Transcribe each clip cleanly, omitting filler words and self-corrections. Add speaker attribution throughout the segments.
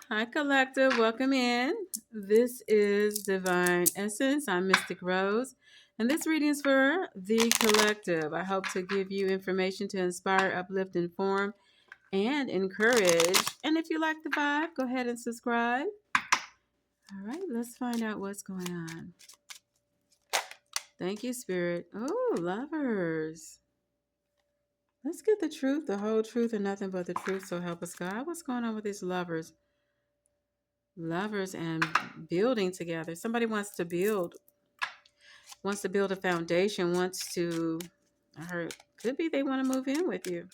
Speaker 1: Hi, Collective. Welcome in. This is Divine Essence. I'm Mystic Rose, and this reading is for the Collective. I hope to give you information to inspire, uplift, inform, and encourage. And if you like the vibe, go ahead and subscribe. All right, let's find out what's going on. Thank you, Spirit. Oh, lovers. Let's get the truth, the whole truth, and nothing but the truth. So help us God. What's going on with these lovers? Lovers and building together. Somebody wants to build a foundation, I heard, could be they want to move in with you.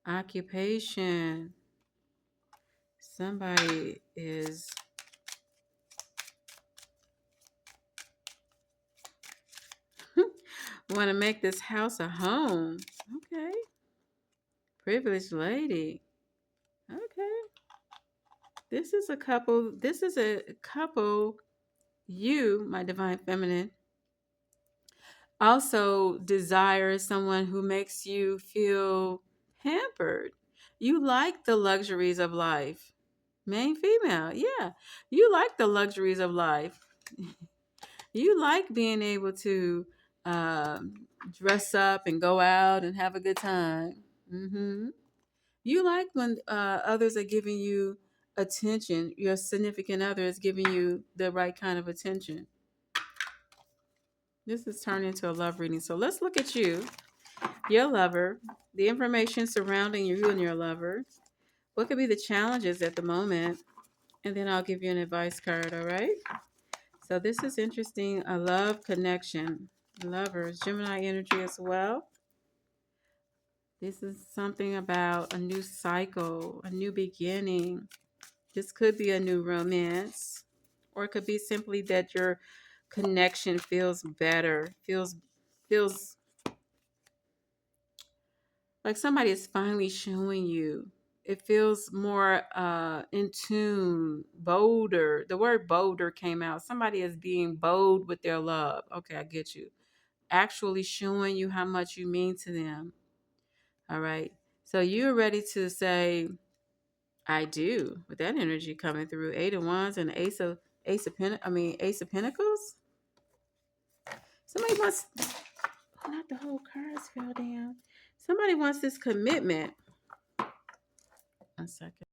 Speaker 1: Occupation. Somebody is want to make this house a home. Okay. Privileged lady. Okay. This is a couple, you, my divine feminine, also desire someone who makes you feel pampered. You like the luxuries of life. Main female, yeah. You like the luxuries of life. You like being able to dress up and go out and have a good time. You like when others are giving you attention. Your significant other is giving you the right kind of attention. This is turning into a love reading. So let's look at you, your lover, the information surrounding you and your lover. What could be the challenges at the moment? And then I'll give you an advice card, all right? So this is interesting. A love connection. Lovers, Gemini energy as well. This is something about a new cycle, a new beginning. This could be a new romance, or it could be simply that your connection feels better, feels like somebody is finally showing you. It feels more in tune, bolder. The word bolder came out. Somebody is being bold with their love. Okay, I get you. Actually showing you how much you mean to them. All right. So you're ready to say, I do, with that energy coming through. Eight of Wands and Ace of Pentacles. Somebody wants, oh, not the whole cards fell down. Somebody wants this commitment. 1 second.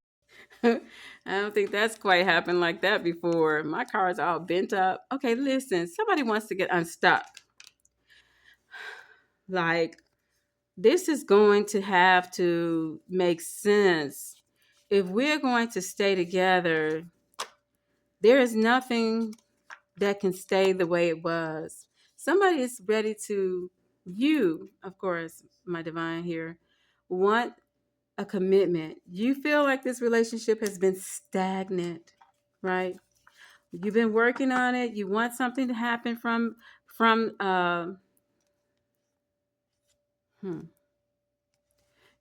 Speaker 1: I don't think that's quite happened like that before. My car's all bent up. Okay, listen. Somebody wants to get unstuck. Like, this is going to have to make sense. If we're going to stay together, there is nothing that can stay the way it was. Somebody is ready to, you, of course, my divine here, want a commitment. You feel like this relationship has been stagnant, right? You've been working on it. You want something to happen from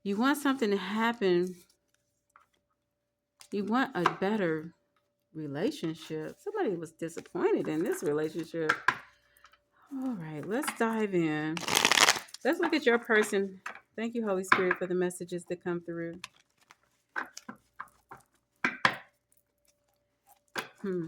Speaker 1: you want something to happen. You want a better relationship. Somebody was disappointed in this relationship. All right, let's dive in. Let's look at your person. Thank you, Holy Spirit, for the messages that come through. Hmm.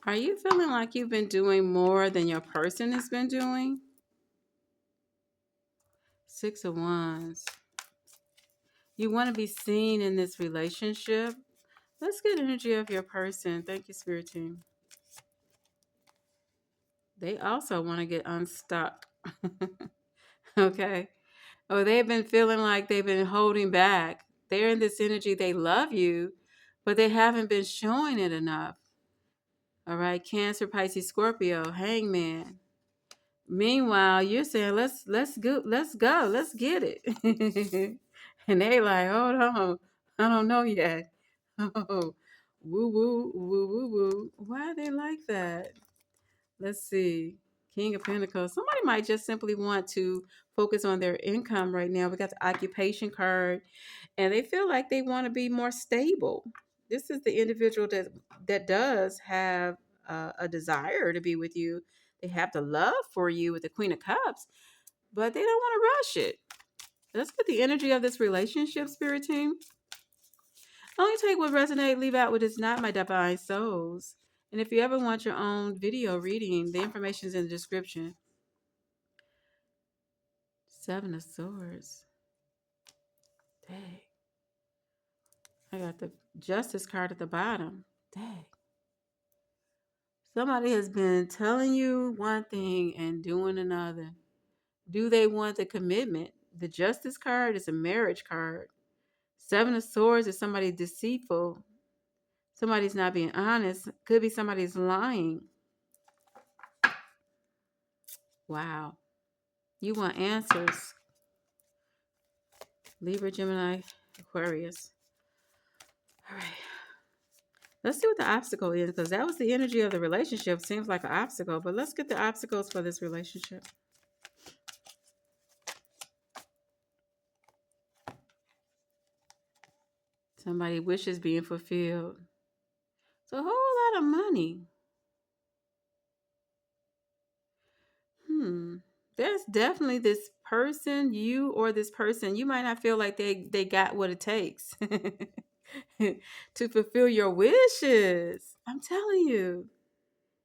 Speaker 1: Are you feeling like you've been doing more than your person has been doing? 6 of Wands. You want to be seen in this relationship. Let's get energy of your person. Thank you, Spirit Team. They also want to get unstuck. Okay. Or they've been feeling like they've been holding back. They're in this energy. They love you, but they haven't been showing it enough. All right. Cancer, Pisces, Scorpio, Hangman. Meanwhile, you're saying let's get it. And they like, hold on, I don't know yet. Oh, woo woo woo woo woo. Why are they like that? Let's see. King of Pentacles. Somebody might just simply want to focus on their income right now. We got the occupation card, and they feel like they want to be more stable. This is the individual that does have a desire to be with you. They have the love for you with the Queen of Cups, but they don't want to rush it. Let's get the energy of this relationship, Spirit Team. Only take what resonate, leave out what is not, my divine souls. And if you ever want your own video reading, the information is in the description. Seven of Swords. Dang. I got the Justice card at the bottom. Dang. Somebody has been telling you one thing and doing another. Do they want the commitment? The Justice card is a marriage card. Seven of Swords is somebody deceitful. Somebody's not being honest. Could be somebody's lying. Wow. You want answers. Libra, Gemini, Aquarius. All right. Let's see what the obstacle is, because that was the energy of the relationship. Seems like an obstacle, but let's get the obstacles for this relationship. Somebody wishes being fulfilled. It's a whole lot of money. There's definitely this person, you or this person, you might not feel like they got what it takes to fulfill your wishes. I'm telling you.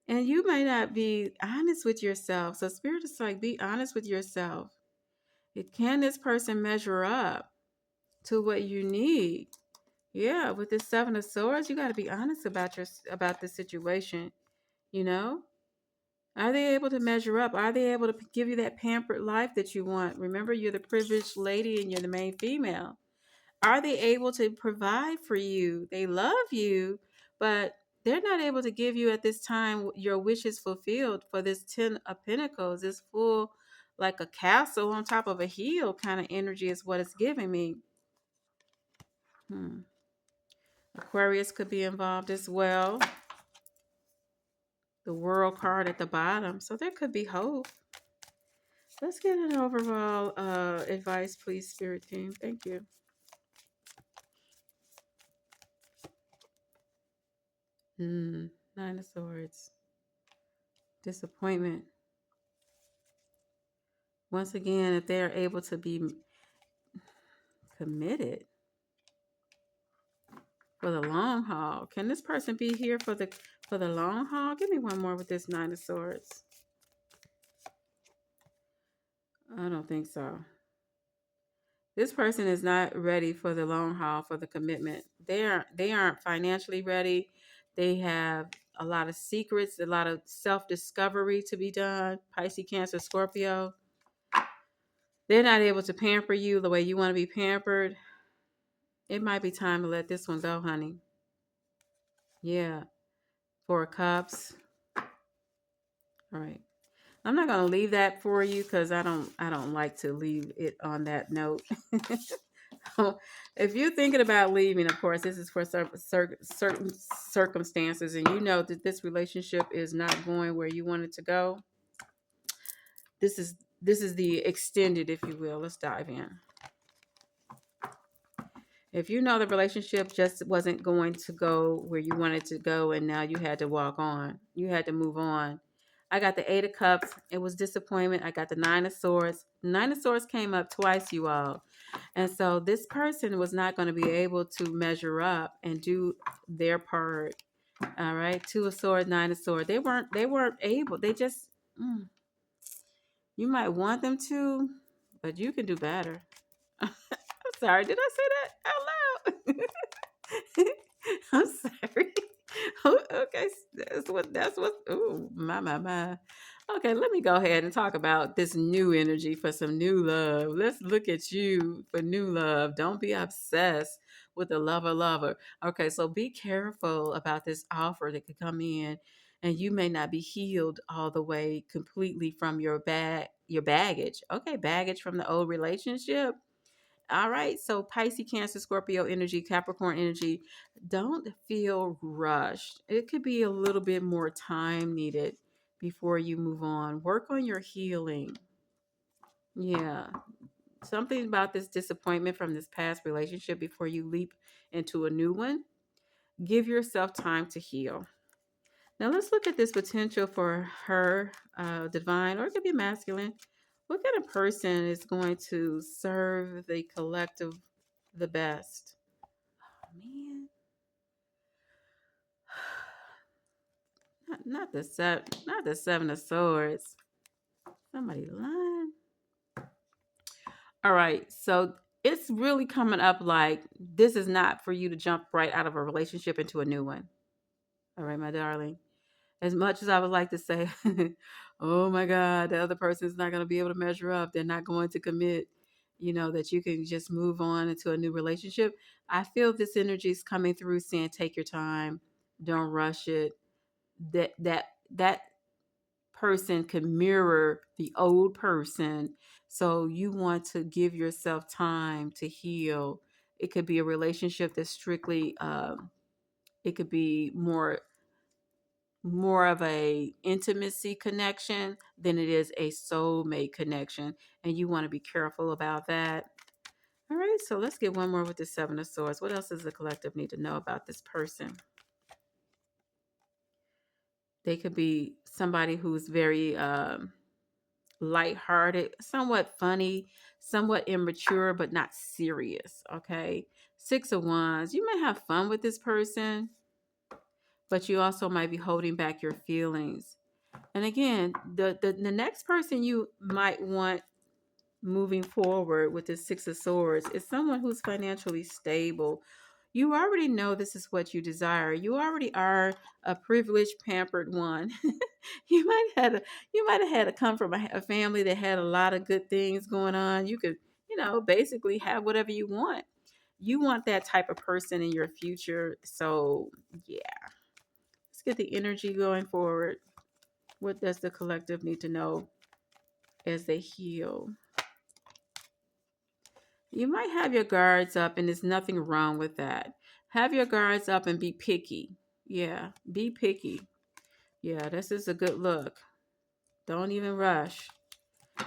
Speaker 1: And you may not be honest with yourself. So Spirit is like, be honest with yourself. Can this person measure up to what you need? Yeah, with this Seven of Swords, you got to be honest about the situation. You know, are they able to measure up? Are they able to give you that pampered life that you want? Remember, you're the privileged lady and you're the main female. Are they able to provide for you? They love you, but they're not able to give you at this time your wishes fulfilled for this 10 of Pentacles. This full, like a castle on top of a hill kind of energy is what it's giving me. Aquarius could be involved as well. The World card at the bottom. So there could be hope. Let's get an overall advice, please, Spirit Team. Thank you. Nine of Swords. Disappointment. Once again, if they're able to be committed for the long haul, can this person be here for the long haul? Give me one more with this Nine of Swords. I don't think so. This person is not ready for the long haul, for the commitment. They aren't financially ready. They have a lot of secrets, a lot of self-discovery to be done. Pisces, Cancer, Scorpio. They're not able to pamper you the way you want to be pampered. It might be time to let this one go, honey. Yeah. Four of Cups. All right. I'm not gonna leave that for you because I don't like to leave it on that note. If you're thinking about leaving, of course, this is for certain circumstances, and you know that this relationship is not going where you want it to go. This is the extended, if you will. Let's dive in. If you know the relationship just wasn't going to go where you wanted to go, and now you had to walk on, you had to move on. I got the Eight of Cups. It was disappointment. I got the Nine of Swords. Nine of Swords came up twice, you all. And so this person was not going to be able to measure up and do their part. All right. Two of Swords, Nine of Swords. They weren't able. They just, you might want them to, but you can do better. I'm sorry. Did I say that out loud? I'm sorry. Okay, that's what. Oh, my. Okay, let me go ahead and talk about this new energy for some new love. Let's look at you for new love. Don't be obsessed with the lover. Okay, so be careful about this offer that could come in, and you may not be healed all the way completely from your baggage. Okay, baggage from the old relationship. All right. So Pisces, Cancer, Scorpio energy, Capricorn energy. Don't feel rushed. It could be a little bit more time needed before you move on. Work on your healing. Yeah. Something about this disappointment from this past relationship before you leap into a new one. Give yourself time to heal. Now let's look at this potential for her, divine, or it could be masculine. What kind of person is going to serve the collective the best? Oh, man, not the seven of swords. Somebody lying. All right, so it's really coming up like this is not for you to jump right out of a relationship into a new one. All right, my darling. As much as I would like to say, oh my God, the other person is not going to be able to measure up, they're not going to commit, that you can just move on into a new relationship. I feel this energy is coming through saying, take your time, don't rush it. That person can mirror the old person. So you want to give yourself time to heal. It could be a relationship that's strictly, it could be more of a intimacy connection than it is a soulmate connection, and you want to be careful about that. All right, so let's get one more with the seven of swords. What else does the collective need to know about this person? They could be somebody who's very lighthearted, somewhat funny, somewhat immature, but not serious. Okay, six of wands. You might have fun with this person, but you also might be holding back your feelings. And again, the next person you might want moving forward with the six of swords is someone who's financially stable. You already know this is what you desire. You already are a privileged, pampered one. You might have had to come from a family that had a lot of good things going on. You could, basically have whatever you want. You want that type of person in your future. So yeah, let's get the energy going forward. What does the collective need to know as they heal? You might have your guards up, and there's nothing wrong with that. Have your guards up and be picky. Yeah, be picky. Yeah, this is a good look. Don't even rush.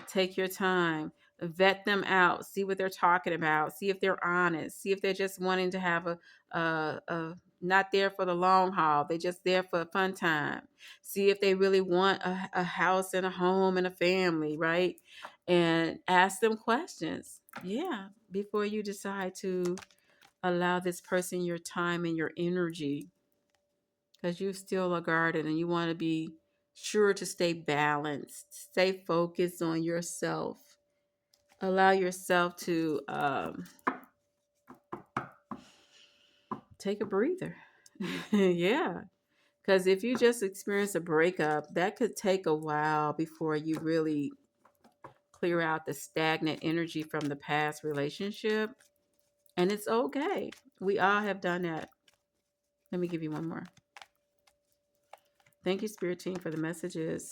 Speaker 1: Take your time. Vet them out. See what they're talking about. See if they're honest. See if they're just wanting to have not there for the long haul. They're just there for a fun time. See if they really want a house and a home and a family, right? And ask them questions. Yeah, before you decide to allow this person your time and your energy, because you're still a guardian and you want to be sure to stay balanced, stay focused on yourself. Allow yourself to take a breather. Yeah. Because if you just experience a breakup, that could take a while before you really clear out the stagnant energy from the past relationship. And it's okay. We all have done that. Let me give you one more. Thank you, Spirit Team, for the messages.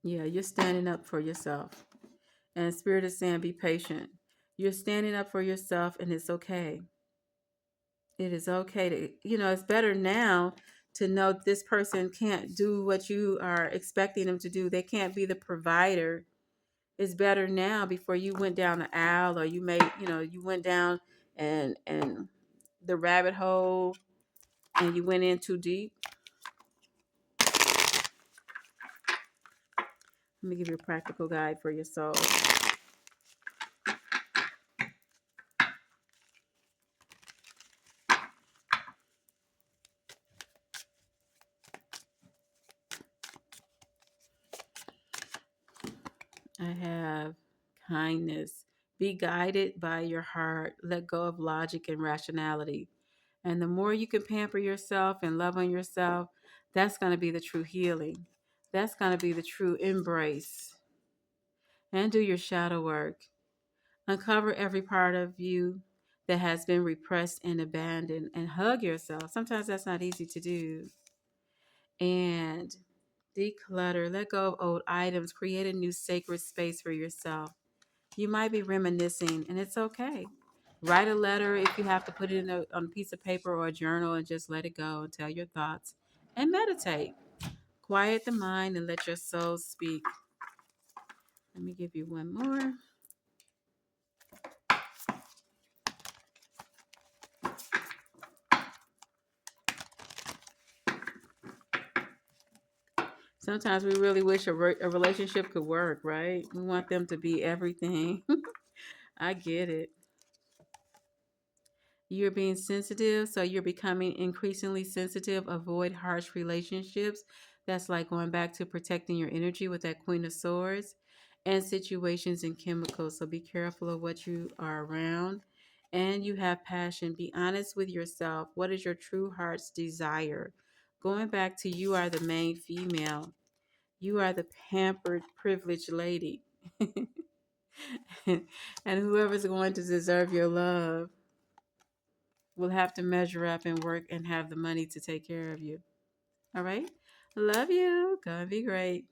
Speaker 1: Yeah, you're standing up for yourself. And Spirit is saying, be patient. You're standing up for yourself, and it's okay. It is okay to, it's better now to know this person can't do what you are expecting them to do. They can't be the provider. It's better now before you went down the aisle, or you went down and the rabbit hole and you went in too deep. Let me give you a practical guide for your soul. I have kindness. Be guided by your heart. Let go of logic and rationality. And the more you can pamper yourself and love on yourself, that's going to be the true healing. That's going to be the true embrace. And do your shadow work. Uncover every part of you that has been repressed and abandoned, and hug yourself. Sometimes that's not easy to do. And declutter. Let go of old items. Create a new sacred space for yourself. You might be reminiscing, and it's okay. Write a letter if you have to put it on a piece of paper or a journal, and just let it go and tell your thoughts. And meditate. Quiet the mind and let your soul speak. Let me give you one more. Sometimes we really wish a relationship could work, right? We want them to be everything. I get it. You're being sensitive, so you're becoming increasingly sensitive. Avoid harsh relationships. That's like going back to protecting your energy with that Queen of Swords, and situations and chemicals. So be careful of what you are around. And you have passion. Be honest with yourself. What is your true heart's desire? Going back to you are the main female. You are the pampered, privileged lady. And whoever's going to deserve your love will have to measure up and work and have the money to take care of you. All right? Love you. Go and be great.